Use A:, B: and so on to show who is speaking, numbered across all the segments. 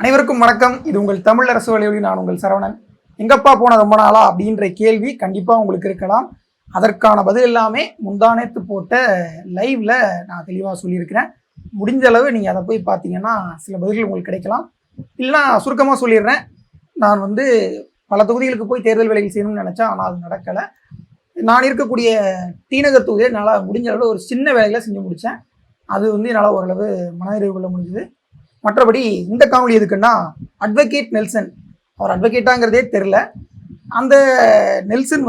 A: அனைவருக்கும் வணக்கம். இது உங்கள் தமிழ் அரசு வழியொலி. நான் உங்கள் சரவணன். எங்கப்பா போன ரொம்ப நாளா அப்படின்ற கேள்வி கண்டிப்பாக உங்களுக்கு இருக்கலாம். அதற்கான பதில் எல்லாமே முந்தானேத்து போட்ட லைவ்ல நான் தெளிவாக சொல்லியிருக்கிறேன். முடிஞ்ச அளவு நீங்கள் அதை போய் பார்த்தீங்கன்னா சில பதில்கள் உங்களுக்கு கிடைக்கலாம். இல்லைனா சுருக்கமாக சொல்லிடுறேன். நான் பல தொகுதிகளுக்கு போய் தேர்தல் வேலைகள் செய்யணும்னு நினச்சேன். ஆனால் அது நடக்கலை. நான் இருக்கக்கூடிய டிநகர் தொகுதியை என்னால் முடிஞ்ச அளவு ஒரு சின்ன வேலைகளை செஞ்சு முடித்தேன். அது என்னால் ஓரளவு மனநிறைவு கொள்ள முடிஞ்சுது. மற்றபடி இந்த காணொலி எதுக்குன்னா, அட்வொகேட் நெல்சன், அவர் அட்வொகேட்டாங்கிறதே தெரில. அந்த நெல்சன்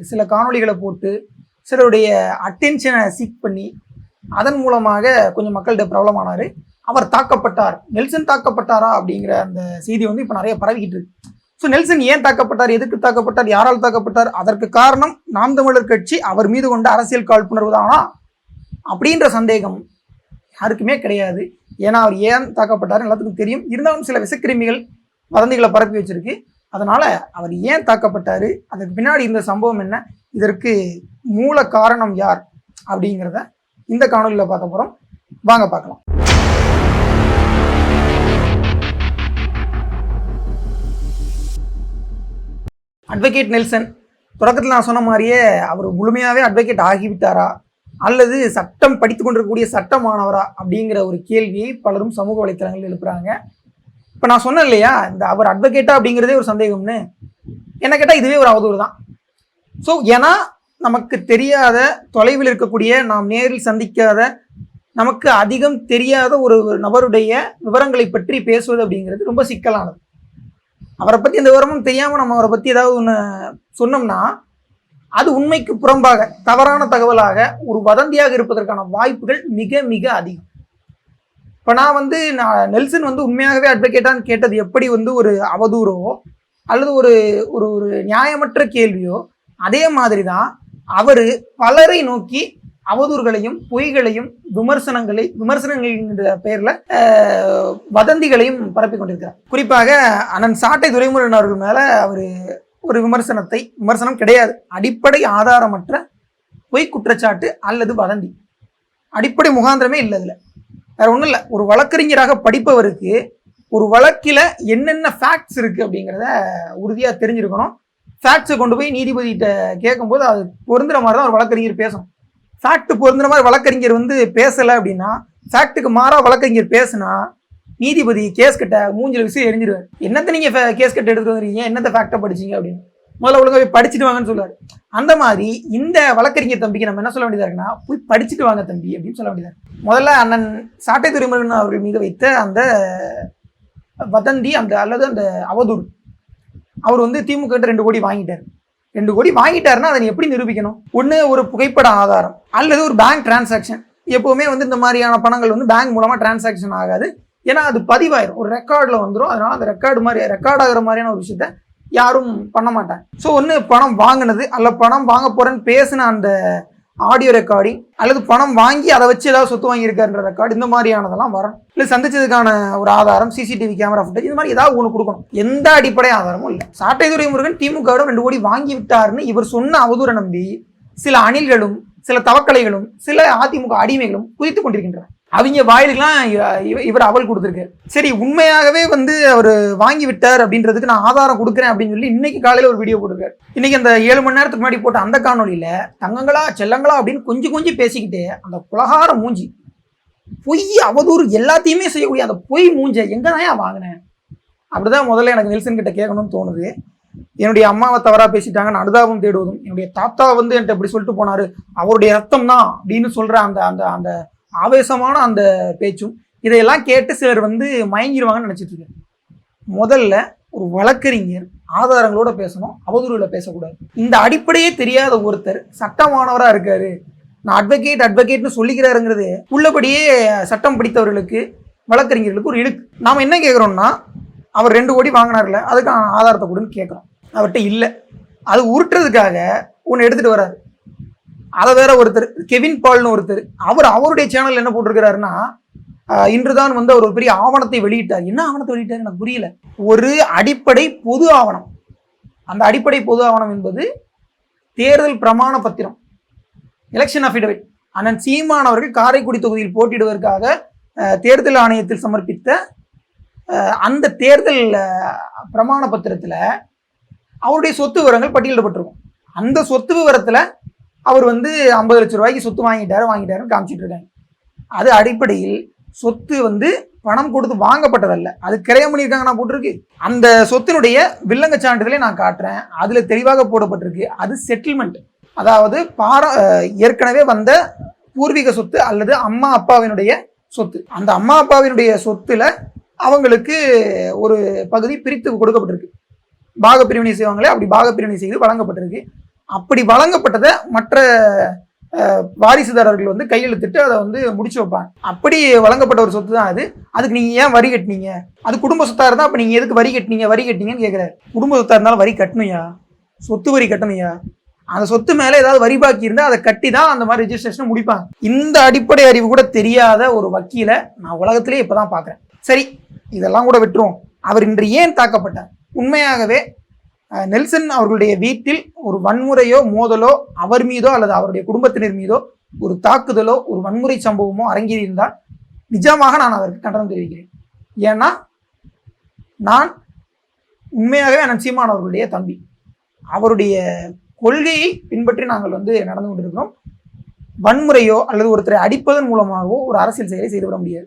A: சில காணொலிகளை போட்டு சிலருடைய அட்டென்ஷனை சீக் பண்ணி அதன் மூலமாக கொஞ்சம் மக்கள்கிட்ட பிரபலமானார். அவர் தாக்கப்பட்டார், நெல்சன் தாக்கப்பட்டாரா அப்படிங்கிற அந்த செய்தி இப்போ நிறைய பரவிக்கிட்டு இருக்கு. ஸோ நெல்சன் ஏன் தாக்கப்பட்டார், எதுக்கு தாக்கப்பட்டார், யாரால் தாக்கப்பட்டார், அதற்கு காரணம் நாம் தமிழர் கட்சி அவர் மீது கொண்ட அரசியல் காழ்ப்புணர்வு தானா அப்படின்ற சந்தேகம் யாருக்குமே கிடையாது. ஏன்னா அவர் ஏன் தாக்கப்பட்டார் எல்லாத்துக்கும் தெரியும். இருந்தாலும் சில விஷக்கிருமிகள் வதந்திகளை பரப்பி வச்சிருக்கு. அதனால அவர் ஏன் தாக்கப்பட்டாரு, அதுக்கு பின்னாடி இந்த சம்பவம் என்ன, இதற்கு மூல காரணம் யார் அப்படிங்கிறத இந்த காணொலியில் பார்க்க போறோம். வாங்க பார்க்கலாம். அட்வொகேட் நெல்சன் தொடக்கத்தில் நான் சொன்ன மாதிரியே அவர் முழுமையாகவே அட்வொகேட் ஆகிவிட்டாரா அல்லது சட்டம் படித்து கொண்டிருக்கக்கூடிய சட்ட மாணவரா அப்படிங்கிற ஒரு கேள்வியை பலரும் சமூக வலைத்தளங்கள் எழுப்புறாங்க. இப்போ நான் சொன்னேன் இல்லையா, இந்த அவர் அட்வொகேட்டா அப்படிங்கிறதே ஒரு சந்தேகம்னு. என்ன கேட்டால் இதுவே ஒரு அவதூறு தான். ஸோ ஏன்னா நமக்கு தெரியாத, தொலைவில் இருக்கக்கூடிய, நாம் நேரில் சந்திக்காத, நமக்கு அதிகம் தெரியாத ஒரு நபருடைய விவரங்களை பற்றி பேசுவது அப்படிங்கிறது ரொம்ப சிக்கலானது. அவரை பற்றி எந்த விவரமும் தெரியாமல் நம்ம அவரை பற்றி ஏதாவது ஒன்று சொன்னோம்னா அது உண்மைக்கு புறம்பாக, தவறான தகவலாக, ஒரு வதந்தியாக இருப்பதற்கான வாய்ப்புகள் மிக மிக அதிகம். இப்போ நான் நெல்சன் உண்மையாகவே அட்வொகேட்டான்னு கேட்டது எப்படி ஒரு அவதூறோ அல்லது ஒரு ஒரு ஒரு நியாயமற்ற கேள்வியோ, அதே மாதிரி தான் அவர் பலரை நோக்கி அவதூறுகளையும் பொய்களையும் விமர்சனங்களின் பெயரில் வதந்திகளையும் பரப்பி கொண்டிருக்கிறார். குறிப்பாக அண்ணன் சாட்டை துரைமுருகன் அவர்கள் மேலே அவர் ஒரு விமர்சனம் கிடையாது, அடிப்படை ஆதாரமற்ற பொய் குற்றச்சாட்டு அல்லது வதந்தி. அடிப்படை முகாந்திரமே இல்லை. இதில் வேற ஒன்றும் இல்லை. ஒரு வழக்கறிஞராக படிப்பவருக்கு ஒரு வழக்கில் என்னென்ன ஃபேக்ட்ஸ் இருக்குது அப்படிங்கிறத உறுதியாக தெரிஞ்சிருக்கணும். ஃபேக்ட்ஸை கொண்டு போய் நீதிபதிகிட்ட கேட்கும்போது அது பொருந்துற மாதிரி தான் ஒரு வழக்கறிஞர் பேசணும். ஃபேக்ட் பொருந்துற மாதிரி வழக்கறிஞர் பேசலை அப்படின்னா, ஃபேக்ட்டுக்கு மாறாக வழக்கறிஞர் பேசுனா நீதிபதி கேஸ் கட்ட மூஞ்சில் விஷயம் எரிஞ்சிருவார். என்னத்தை நீங்கள் கேஸ் கட்ட எடுத்துட்டு வந்துருக்கீங்க, என்னத்தை ஃபேக்டை படிச்சிங்க அப்படின்னு முதல்ல ஒழுங்காக போய் படிச்சுட்டு வாங்கன்னு சொல்லுவார். அந்த மாதிரி இந்த வழக்கறிஞர் தம்பிக்கு நம்ம என்ன சொல்ல வேண்டியதாக இருக்குன்னா, போய் படிச்சுட்டு வாங்க தம்பி அப்படின்னு சொல்ல வேண்டியதாக. முதல்ல அண்ணன் சாட்டை துரைமுருகன் அவர்கள் மீது வைத்த அந்த வதந்தி, அல்லது அந்த அவதூறு, அவர் திமுக 2 கோடி வாங்கிட்டார். 2 கோடி வாங்கிட்டாருன்னா அதை எப்படி நிரூபிக்கணும்? ஒன்று ஒரு புகைப்பட ஆதாரம் அல்லது ஒரு பேங்க் டிரான்சாக்ஷன். எப்போவுமே இந்த மாதிரியான பணங்கள் பேங்க் மூலமாக டிரான்சாக்ஷன் ஆகாது. ஏன்னா அது பதிவாயிரும், ஒரு ரெக்கார்டில் வந்துடும். அதனால அந்த ரெக்கார்ட் ஆகிற மாதிரியான ஒரு விஷயத்த யாரும் பண்ண மாட்டாங்க. ஸோ ஒன்று பணம் வாங்கினது அல்ல பணம் வாங்க போறேன்னு பேசின அந்த ஆடியோ ரெக்கார்டிங், அல்லது பணம் வாங்கி அதை வச்சு ஏதாவது சொத்து வாங்கியிருக்காருன்ற ரெக்கார்டு, இந்த மாதிரியானதெல்லாம் வரணும். இல்லை சந்திச்சதுக்கான ஒரு ஆதாரம், சிசிடிவி கேமரா ஃபுட்டேஜ், இது மாதிரி ஏதாவது ஒன்று கொடுக்கணும். எந்த அடிப்படை ஆதாரமும் இல்லை. சாட்டை துரைமுருகன் திமுகவிடம் 2 கோடி வாங்கி விட்டாருன்னு இவர் சொன்ன அவதூறை நம்பி சில அணில்களும் சில தவக்கலைகளும் சில அதிமுக அடிமைகளும் குதித்து கொண்டிருக்கின்றனர். அவங்க வாயிலுக்கெல்லாம் இவர் அவல் கொடுத்துருக்காரு. சரி, உண்மையாகவே அவர் வாங்கி விட்டார் அப்படின்றதுக்கு நான் ஆதாரம் கொடுக்குறேன் அப்படின்னு சொல்லி இன்னைக்கு காலையில் ஒரு வீடியோ போட்டிருக்காரு. இன்னைக்கு அந்த 7 மணி நேரத்துக்கு முன்னாடி போட்ட அந்த காணொலியில தங்கங்களா செல்லங்களா அப்படின்னு கொஞ்சம் பேசிக்கிட்டு அந்த குலகார மூஞ்சி, பொய் அவதூறு எல்லாத்தையுமே செய்யக்கூடிய அந்த பொய் மூஞ்சை எங்க தான் வாங்கினேன் அப்படிதான் முதல்ல எனக்கு நெல்சன் கிட்ட கேட்கணும்னு தோணுது. என்னுடைய அம்மாவை தவறா பேசிட்டாங்க, அனுதாபம் தேடுவதும், என்னுடைய தாத்தா என்கிட்ட இப்படி சொல்லிட்டு போனாரு, அவருடைய ரத்தம் தான் அப்படின்னு சொல்ற அந்த அந்த அந்த ஆவேசமான அந்த பேச்சும், இதையெல்லாம் கேட்டு சிலர் மயங்கிடுவாங்கன்னு நினைச்சிட்டு இருக்காரு. முதல்ல ஒரு வழக்கறிஞர் ஆதாரங்களோட பேசணும், அவதூறுல பேசக்கூடாது. இந்த அடிப்படையே தெரியாத ஒருத்தர் சட்டமானவரா இருக்காரு, நான் அட்வொகேட்னு சொல்லிக்கிறாருங்கிறது உள்ளபடியே சட்டம் படித்தவர்களுக்கு, வழக்கறிஞர்களுக்கு ஒரு இழுக்கு. நாம் என்ன கேட்குறோம்னா, அவர் 2 கோடி வாங்கினார்ல, அதுக்கான ஆதாரத்தை கொடுன்னு கேட்குறோம். அவர்கிட்ட இல்லை. அது உருட்டுறதுக்காக ஒன்று எடுத்துட்டு வர்றாரு. அதை வேற ஒருத்தர் கெவின் பால்னு ஒருத்தர், அவருடைய சேனல் என்ன போட்டிருக்கிறாருன்னா, இன்றுதான் அவர் ஒரு பெரிய ஆவணத்தை வெளியிட்டார். என்ன ஆவணத்தை வெளியிட்டார் எனக்கு புரியல. ஒரு அடிப்படை பொது ஆவணம். அந்த அடிப்படை பொது ஆவணம் என்பது தேர்தல் பிரமாண பத்திரம், எலெக்ஷன் அஃபிடவிட். அண்ணன் சீமான் அவர்கள் காரைக்குடி தொகுதியில் போட்டியிடுவதற்காக தேர்தல் ஆணையத்தில் சமர்ப்பித்த அந்த தேர்தல் பிரமாண பத்திரத்தில் அவருடைய சொத்து விவரங்கள் பட்டியலிடப்பட்டிருக்கும். அந்த சொத்து விவரத்தில் அவர் வந்து 50 லட்சம் ரூபாய்க்கு சொத்து வாங்கிட்டாருன்னு காமிச்சிட்டு இருக்காங்க. அது அடிப்படையில் சொத்து வந்து பணம் கொடுத்து வாங்கப்பட்டதல்ல, அது கிரயம் பண்ணியிருக்காங்க. நான் போட்டிருக்கு அந்த சொத்தினுடைய வில்லங்க சான்றிதழை நான் காட்டுறேன். அதில் தெளிவாக போடப்பட்டிருக்கு அது செட்டில்மெண்ட், அதாவது ஏற்கனவே வந்த பூர்வீக சொத்து அல்லது அம்மா அப்பாவினுடைய சொத்து. அந்த அம்மா அப்பாவினுடைய சொத்துல அவங்களுக்கு ஒரு பகுதி பிரித்து கொடுக்கப்பட்டிருக்கு. பாக பிரிவினை செய்வாங்களே, அப்படி பாக பிரிவினை செய்து வழங்கப்பட்டிருக்கு. அப்படி வழங்கப்பட்டதை மற்ற வாரிசுதாரர்கள் வந்து கையெழுத்திட்டு அதை வந்து முடிச்சு வைப்பாங்க. அப்படி வழங்கப்பட்ட ஒரு சொத்து தான் அது. அதுக்கு நீங்க ஏன் வரி கட்டினீங்க? அது குடும்ப சொத்தா இருந்தா அப்ப நீங்க எதுக்கு வரி கட்டினீங்கன்னு கேட்கிறாரு. குடும்ப சொத்தா இருந்தாலும் வரி கட்டணுயா, சொத்து வரி கட்டணுயா. அந்த சொத்து மேல ஏதாவது வரி பாக்கி இருந்தா அதை கட்டி தான் அந்த மாதிரி ரெஜிஸ்ட்ரேஷன் முடிப்பாங்க. இந்த அடிப்படை அறிவு கூட தெரியாத ஒரு வக்கீலை நான் உலகத்திலே இப்பதான் பாக்குறேன். சரி, இதெல்லாம் கூட விட்டுருவோம். அவர் இன்று ஏன் தாக்கப்பட்டார்? உண்மையாகவே நெல்சன் அவர்களுடைய வீட்டில் ஒரு வன்முறையோ மோதலோ அவர் மீதோ அல்லது அவருடைய குடும்பத்தினர் மீதோ ஒரு தாக்குதலோ ஒரு வன்முறை சம்பவமோ அரங்கேறியிருந்தால் நிஜமாக நான் அதற்கு கண்டனம் தெரிவிக்கிறேன். ஏன்னா நான் உண்மையாகவே அண்ணன் சீமான் அவர்களுடைய தம்பி. அவருடைய கொள்கையை பின்பற்றி நாங்கள் வந்து நடந்து கொண்டிருக்கிறோம். வன்முறையோ அல்லது ஒருத்தரை அடிப்பதன் மூலமாகவோ ஒரு அரசியல் செயலை செய்துவிட முடியாது.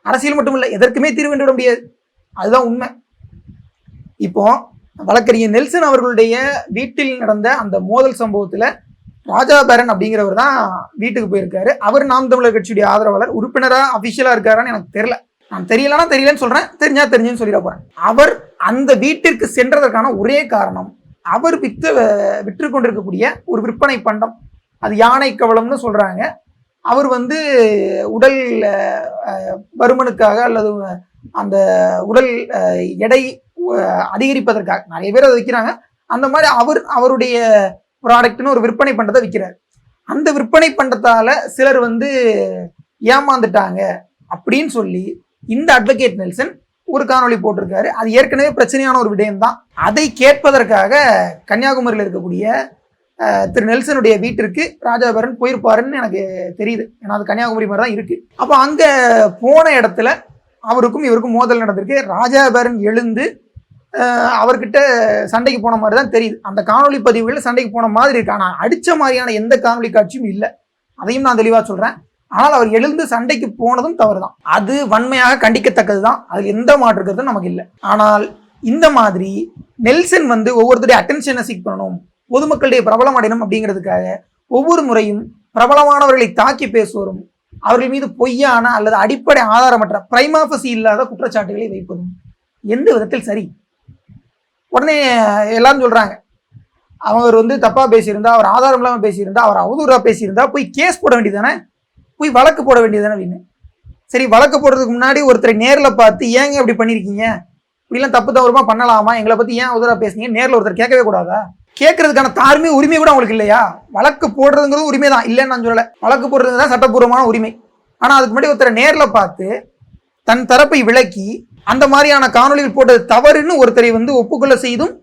A: அரசியல் மட்டும் இல்லை, எதற்குமே தீர்வு கண்டுவிட முடியாது. அதுதான் உண்மை. இப்போ வழக்கறிஞர் நெல்சன் அவர்களுடைய வீட்டில் நடந்த அந்த மோதல் சம்பவத்துல ராஜா பேரன் அப்படிங்கிறவர் தான் வீட்டுக்கு போயிருக்காரு. அவர் நாம் தமிழர் கட்சியுடைய ஆதரவாளர், உறுப்பினரா அபிஷியலா இருக்காரான்னு எனக்கு தெரியல. நான் தெரியலன்னு சொல்றேன், தெரிஞ்சுன்னு சொல்லிட போறேன். அவர் அந்த வீட்டிற்கு சென்றதற்கான ஒரே காரணம், அவர் விற்று கொண்டிருக்கக்கூடிய ஒரு விற்பனை பண்டம், அது யானை கவளம்னு சொல்றாங்க. அவர் வந்து உடல் பருமனுக்காக அல்லது அந்த உடல் எடை அதிகரிப்பதற்காக நிறைய பேர் அதை விற்கிறாங்க. அந்த மாதிரி அவருடைய ப்ராடக்ட்னு ஒரு விற்பனை பண்டத்தை விற்கிறார். அந்த விற்பனை பண்டத்தால சிலர் வந்து ஏமாந்துட்டாங்க அப்படின்னு சொல்லி இந்த அட்வொகேட் நெல்சன் ஒரு காணொளி போட்டிருக்காரு. அது ஏற்கனவே பிரச்சனையான ஒரு விடயம் தான். அதை கேட்பதற்காக கன்னியாகுமரியில் இருக்கக்கூடிய திரு நெல்சனுடைய வீட்டிற்கு ராஜாபரன் போயிருப்பாருன்னு எனக்கு தெரியுது. ஏன்னா அது கன்னியாகுமரி மாதிரி தான் இருக்கு. அப்போ அங்க போன இடத்துல அவருக்கும் இவருக்கும் மோதல் நடந்திருக்கு. ராஜாபரன் எழுந்து அவர்கிட்ட சண்டைக்கு போன மாதிரி தான் தெரியுது. அந்த காணொலி பதிவுகளில் சண்டைக்கு போன மாதிரி இருக்கு. ஆனால் அடிச்ச மாதிரியான எந்த காணொலி காட்சியும் இல்லை. அதையும் நான் தெளிவாக சொல்றேன். ஆனால் அவர் எழுந்து சண்டைக்கு போனதும் தவறு தான். அது வன்மையாக கண்டிக்கத்தக்கது தான். அதில் எந்த மாற்றுக்கிறதும் நமக்கு இல்லை. ஆனால் இந்த மாதிரி நெல்சன் வந்து ஒவ்வொருத்தருடைய அட்டென்ஷனை சீக் பண்ணணும், பொதுமக்களுடைய பிரபலம் அடையணும் அப்படிங்கிறதுக்காக ஒவ்வொரு முறையும் பிரபலமானவர்களை தாக்கி பேசுவதும், அவர்கள் மீது பொய்யான அல்லது அடிப்படை ஆதாரமற்ற பிரைமாபசி இல்லாத குற்றச்சாட்டுகளை வைப்பதும் எந்த விதத்தில் சரி? உடனே எல்லாரும் சொல்றாங்க, அவர் வந்து தப்பா பேசியிருந்தா, அவர் ஆதாரம் இல்லாம பேசியிருந்தா, அவர் அவதூறா பேசியிருந்தா போய் கேஸ் போட வேண்டியதானே, போய் வழக்கு போட வேண்டியதானே அப்படின்னு. சரி, வழக்கு போடுறதுக்கு முன்னாடி ஒருத்தரை நேரில் பார்த்து ஏங்க இப்படி பண்ணியிருக்கீங்க, இப்படிலாம் தப்பு தவறுமா பண்ணலாமா, எங்களை பத்தி ஏன் அவதூறா பேசுனீங்க நேரில் ஒருத்தர் கேட்கவே கூடாதா? கேட்கறதுக்கான தார்மீக உரிமை கூட அவங்களுக்கு இல்லையா? வழக்கு போடுறதுங்கிறது உரிமை தான், இல்லைன்னு நான் சொல்லலை. வழக்கு போடுறது தான் சட்டப்பூர்வமான உரிமை. ஆனால் அதுக்கு முன்னாடி ஒருத்தரை நேரில் பார்த்து தன் தரப்பை விளக்கி அந்த மாதிரியான காணொலிகள் போட்டது தவறுன்னு ஒருத்தரை வந்து ஒப்புக்கொள்ள செய்தும்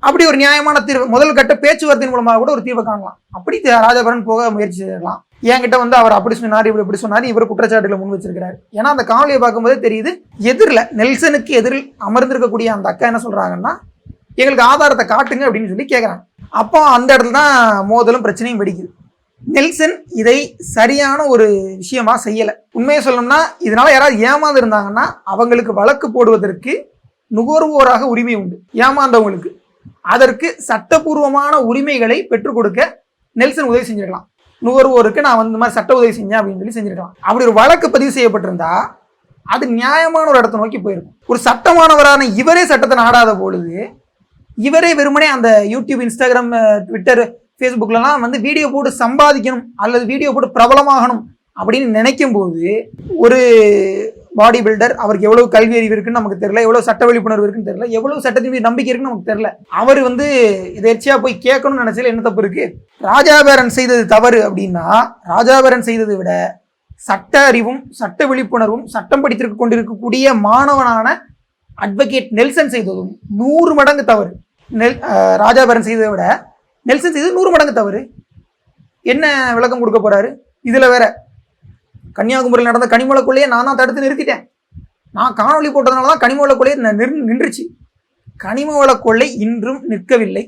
A: அப்படி ஒரு நியாயமான தீர்வு முதல் கட்ட பேச்சுவார்த்தையின் மூலமாக கூட ஒரு தீர்வை காணலாம். அப்படி ராஜாபரன் போக முயற்சி செய்யலாம். என்கிட்ட வந்து அவர் அப்படி சொன்னார், இப்படி சொன்னார், இவர் குற்றச்சாட்டுகளை முன் வச்சிருக்கிறார். ஏன்னா அந்த காணொலியை பார்க்கும்போதே தெரியுது, எதிரில் நெல்சனுக்கு எதிரில் அமர்ந்திருக்கக்கூடிய அந்த அக்கா என்ன சொல்றாங்கன்னா, எங்களுக்கு ஆதாரத்தை காட்டுங்க அப்படின்னு சொல்லி கேட்குறாங்க. அப்போ அந்த இடத்துல தான் மோதலும் பிரச்சனையும் வெடிக்குது. நெல்சன் இதை சரியான ஒரு விஷயமா செய்யலை. உண்மையை சொல்லணும்னா இதனால யாராவது ஏமாந்து இருந்தாங்கன்னா அவங்களுக்கு வழக்கு போடுவதற்கு நுகர்வோராக உரிமை உண்டு. ஏமாந்தவங்களுக்கு அதற்கு சட்டபூர்வமான உரிமைகளை பெற்றுக் கொடுக்க நெல்சன் உதவி செஞ்சிருக்கலாம். நுகர்வோருக்கு நான் வந்து இந்த மாதிரி சட்ட உதவி செஞ்சேன் அப்படின்னு சொல்லி செஞ்சிருக்கலாம். அப்படி ஒரு வழக்கு பதிவு செய்யப்பட்டிருந்தா அது நியாயமான ஒரு இடத்தை நோக்கி போயிருக்கும். ஒரு சட்டமானவரான இவரே சட்டத்தை நாடாத பொழுது இவரே வெறுமனே அந்த யூடியூப், இன்ஸ்டாகிராம், ட்விட்டர், ஃபேஸ்புக்லாம் வந்து வீடியோ போட்டு சம்பாதிக்கணும் அல்லது வீடியோ போட்டு பிரபலமாகணும் அப்படின்னு நினைக்கும் போது ஒரு பாடி பில்டர், அவருக்கு எவ்வளவு கல்வி அறிவு இருக்குன்னு நமக்கு தெரியல, எவ்வளவு சட்ட விழிப்புணர்வு இருக்குன்னு தெரியல, எவ்வளவு சட்டத்தின் மீது நம்பிக்கை இருக்குன்னு நமக்கு தெரியல. அவர் வந்து எதேர்ச்சியா போய் கேட்கணும்னு நினைச்சல என்ன தப்பு இருக்கு? ராஜாபேரன் செய்தது தவறு அப்படின்னா ராஜாபேரன் செய்ததை விட சட்ட அறிவும் சட்ட விழிப்புணர்வும் சட்டம் படித்திருக்க கொண்டிருக்கக்கூடிய மாணவனான அட்வொகேட் நெல்சன் செய்ததும் 100 மடங்கு தவறு. ராஜாபேரன் செய்ததை விட நெல்சன் செய்தது 100 மடங்கு தவறு. என்ன விளக்கம் கொடுக்க போறாரு? இதுல வேற கன்னியாகுமரியில் நடந்த கனிமலை கொள்ளையை நான் தான் தடுத்து நிறுத்திட்டேன், நான் காணொலி போட்டதுனால தான் கனிம வள கொள்ளை நின்றுச்சு. கனிம வள கொள்ளை இன்றும் நிற்கவில்லை.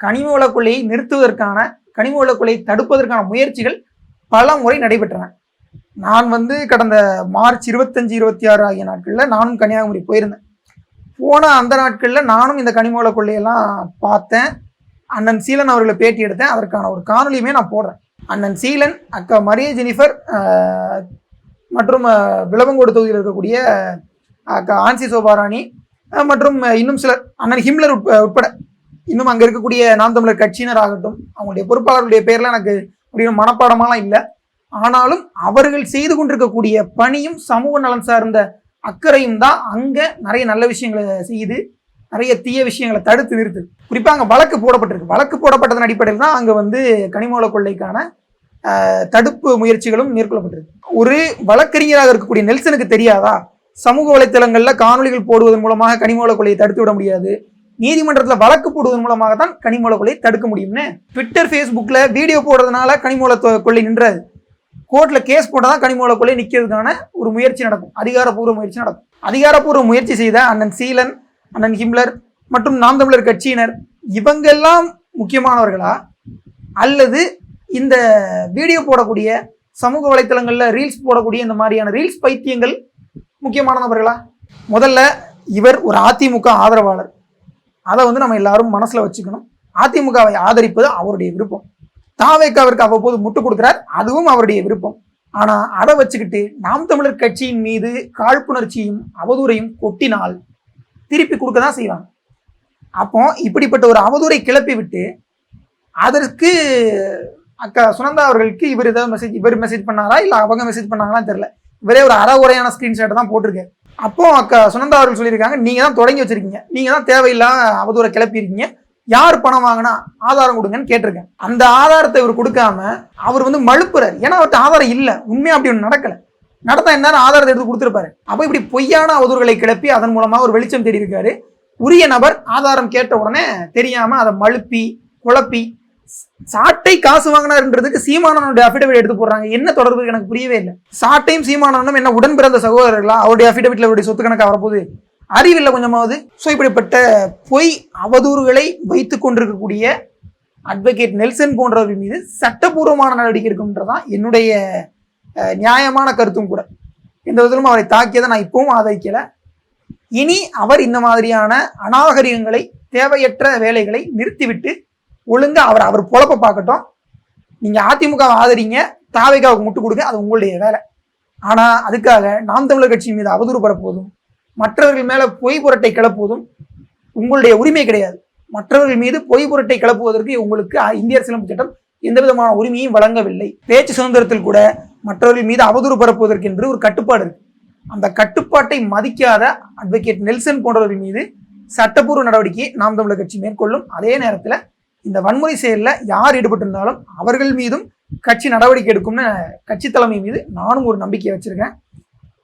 A: கனிம வள கொள்ளையை நிறுத்துவதற்கான, கனிம வள கொள்ளையை தடுப்பதற்கான முயற்சிகள் பல முறை நடைபெற்றன. நான் கடந்த மார்ச் 25, 26 ஆகிய நாட்களில் நானும் கன்னியாகுமரி போயிருந்தேன். போன அந்த நாட்களில் நானும் இந்த கனிம வள கொள்ளையெல்லாம் பார்த்தேன். அண்ணன் சீலன் அவர்களை பேட்டி எடுத்தேன். அதற்கான ஒரு காணொலியுமே நான் போடுறேன். அண்ணன் சீலன், அக்கா மரிய ஜெனிஃபர் மற்றும் விளவங்கோடு தொகுதியில் இருக்கக்கூடிய அக்கா ஆன்சி சோபாராணி மற்றும் இன்னும் சிலர், அண்ணன் ஹிம்லர் உட்பட இன்னும் அங்கே இருக்கக்கூடிய நாம் தமிழர் கட்சியினர் ஆகட்டும், அவங்களுடைய பொறுப்பாளர்களுடைய பேர்லாம் எனக்கு அப்படியே மனப்பாடமாலாம் இல்லை. ஆனாலும் அவர்கள் செய்து கொண்டிருக்கக்கூடிய பணியும் சமூக நலன் சார்ந்த அக்கறையும் தான் அங்கே நிறைய நல்ல விஷயங்களை செய்யுது, நிறைய தீய விஷயங்களை தடுத்து நிறுத்து. குறிப்பாக அங்கே வழக்கு போடப்பட்டிருக்கு. வழக்கு போடப்பட்டதன் அடிப்படையில் தான் அங்கே கனிம வள கொள்ளைக்கான தடுப்பு முயற்சிகளும் மேற்கொள்ளப்பட்டிருக்கு. ஒரு வழக்கறிஞராக இருக்கக்கூடிய நெல்சனுக்கு தெரியாதா சமூக வலைத்தளங்கள்ல காணொலிகள் போடுவதன் மூலமாக கனிம வள கொள்ளையை தடுத்து விட முடியாது, நீதிமன்றத்தில் வழக்கு போடுவதன் மூலமாக தான் கனிம வள கொள்ளையை தடுக்க முடியும்னு? ட்விட்டர், ஃபேஸ்புக்கில் வீடியோ போடுறதுனால கனிம வள கொள்ளை நின்றாது. கோர்ட்டில் கேஸ் போட்டால் தான் கனிம வள கொள்ளை நிற்கிறதுக்கான ஒரு முயற்சி நடக்கும், அதிகாரப்பூர்வ முயற்சி நடக்கும். அதிகாரப்பூர்வ முயற்சி செய்த அண்ணன் சீலன், அண்ணன் ஹிம்லர் மற்றும் நாம் தமிழர் கட்சியினர் இவங்கெல்லாம் முக்கியமானவர்களா, அல்லது இந்த வீடியோ போடக்கூடிய சமூக வலைத்தளங்களில் ரீல்ஸ் போடக்கூடிய இந்த மாதிரியான ரீல்ஸ் பைத்தியங்கள் முக்கியமானவர்களா? முதல்ல இவர் ஒரு அதிமுக ஆதரவாளர். அதை நம்ம எல்லாரும் மனசுல வச்சுக்கணும். அதிமுகவை ஆதரிப்பது அவருடைய விருப்பம். தாவேக்காவிற்கு அவ்வப்போது முட்டு கொடுக்கிறார், அதுவும் அவருடைய விருப்பம். ஆனா அதை வச்சுக்கிட்டு நாம் தமிழர் கட்சியின் மீது காழ்ப்புணர்ச்சியும் அவதூறையும் கொட்டினால் திருப்பி கொடுக்க தான் செய்வாங்க. அப்போ இப்படிப்பட்ட ஒரு அவதூறை கிளப்பி விட்டு அதற்கு அக்கா சுனந்தா அவர்களுக்கு இவர் மெசேஜ் பண்ணாரா இல்லை அவங்க மெசேஜ் பண்ணாங்களான்னு தெரியல. இவரே ஒரு அறகுறையான ஸ்கிரீன்ஷாட்டை தான் போட்டிருக்காரு. அப்போ அக்கா சுனந்தா அவர்கள் சொல்லியிருக்காங்க, நீங்க தான் தொடங்கி வச்சிருக்கீங்க, நீங்க தான் தேவையில்லாம அவதூறை கிளப்பியிருக்கீங்க, யார் பணம் வாங்கினா ஆதாரம் கொடுங்கன்னு கேட்டிருக்கேன். அந்த ஆதாரத்தை இவர் கொடுக்காம அவர் மழுப்புறாரு. ஏன்னா அவர்கிட்ட ஆதாரம் இல்லை, உண்மையா அப்படி ஒன்று நடக்கல. நடத்தா என்ன ஆதாரத்தை எடுத்து கொடுத்துருப்பாரு. அப்போ இப்படி பொய்யான அவதூறுகளை கிளப்பி அதன் மூலமா ஒரு வெளிச்சம் தேடி இருக்காரு. உரிய நபர் ஆதாரம் கேட்ட உடனே தெரியாம அதை மழுப்பி குழப்பி சாட்டை காசு வாங்கினார்ன்றதுக்கு சீமானனுடைய அபிடவிட் எடுத்து போடுறாங்க. என்ன தொடர்பு எனக்கு புரியவே இல்லை. சாட்டையும் சீமானனும் என்ன உடன் பிறந்த சகோதரர்களா? அவருடைய அபிடவிட்ல அவருடைய சொத்து கணக்கு வரப்போகுது, அறிவில்லை கொஞ்சமாவது. ஸோ இப்படிப்பட்ட பொய் அவதூறுகளை வைத்துக் கொண்டிருக்கக்கூடிய அட்வொகேட் நெல்சன் போன்றவர்கள் மீது சட்டபூர்வமான நடவடிக்கை இருக்கும்ன்றதான் என்னுடைய நியாயமான கருத்தும் கூட. எந்த விதத்திலும் அவரை தாக்கியதை நான் இப்பவும் ஆதரிக்கல. இனி அவர் இந்த மாதிரியான அநாகரிகங்களை, தேவையற்ற வேலைகளை நிறுத்திவிட்டு ஒழுங்கா அவர் பொழப்ப பார்க்கட்டும். நீங்க அதிமுகவை ஆதரிங்க, தாவேக்காவுக்கு முட்டு கொடுங்க, அது உங்களுடைய வேலை. ஆனா அதுக்காக நாம் தமிழர் கட்சியின் மீது அவதூறு பரப்புவதும் மற்றவர்கள் மேல பொய் புரட்டை கிளப்புவதும் உங்களுடைய உரிமை கிடையாது. மற்றவர்கள் மீது பொய் புரட்டை கிளப்புவதற்கு உங்களுக்கு இந்திய அரசியலமைப்பு சட்டம் எந்த விதமான உரிமையும் வழங்கவில்லை. பேச்சு சுதந்திரத்தில் கூட மற்றவர்கள் மீது அவதூறு பரப்புவதற்கு என்று ஒரு கட்டுப்பாடு இருக்கு. அந்த கட்டுப்பாட்டை மதிக்காத அட்வொகேட் நெல்சன் போன்றவர்கள் மீது சட்டப்பூர்வ நடவடிக்கை நாம் தமிழர் கட்சி மேற்கொள்ளும். அதே நேரத்தில் இந்த வன்முறை செயலில் யார் ஈடுபட்டிருந்தாலும் அவர்கள் மீதும் கட்சி நடவடிக்கை எடுக்கும்னு கட்சி தலைமை மீது நானும் ஒரு நம்பிக்கை வச்சிருக்கேன்.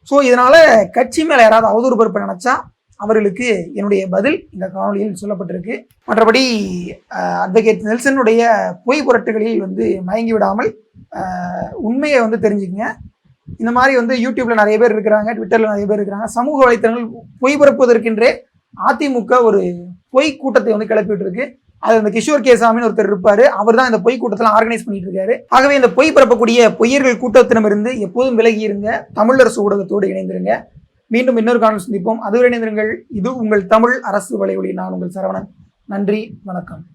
A: ஸோ இதனால கட்சி மேலே யாராவது அவதூறு பரப்ப நினைச்சா அவர்களுக்கு என்னுடைய பதில் இந்த காணொலியில் சொல்லப்பட்டிருக்கு. மற்றபடி அட்வொகேட் நெல்சனுடைய பொய் புரட்டுகளில் மயங்கி விடாமல் உண்மையை தெரிஞ்சுக்கங்க. இந்த மாதிரி யூடியூப்ல நிறைய பேர் இருக்கிறாங்க, ட்விட்டர்ல நிறைய பேர் இருக்கிறாங்க. சமூக வலைத்தளங்கள் பொய் பரப்புவதற்கென்றே அதிமுக ஒரு பொய் கூட்டத்தை கிளப்பிட்டு இருக்கு. அது இந்த கிஷோர் கேசாமின்னு ஒருத்தர் இருப்பாரு, அவர் தான் இந்த பொய் கூட்டத்தெல்லாம் ஆர்கனைஸ் பண்ணிட்டு இருக்காரு. ஆகவே இந்த பொய் பரப்பக்கூடிய பொய்யர்கள் கூட்டத்தினமிருந்து எப்போதும் விலகி இருங்க. தமிழரசு ஊடகத்தோடு இணைந்திருங்க. மீண்டும் இன்னொரு காணொலி சந்திப்போம். அதுவரை இணைந்திருங்கள். இது உங்கள் தமிழ் அரசு வலையொலி. நான் உங்கள் சரவணன். நன்றி, வணக்கம்.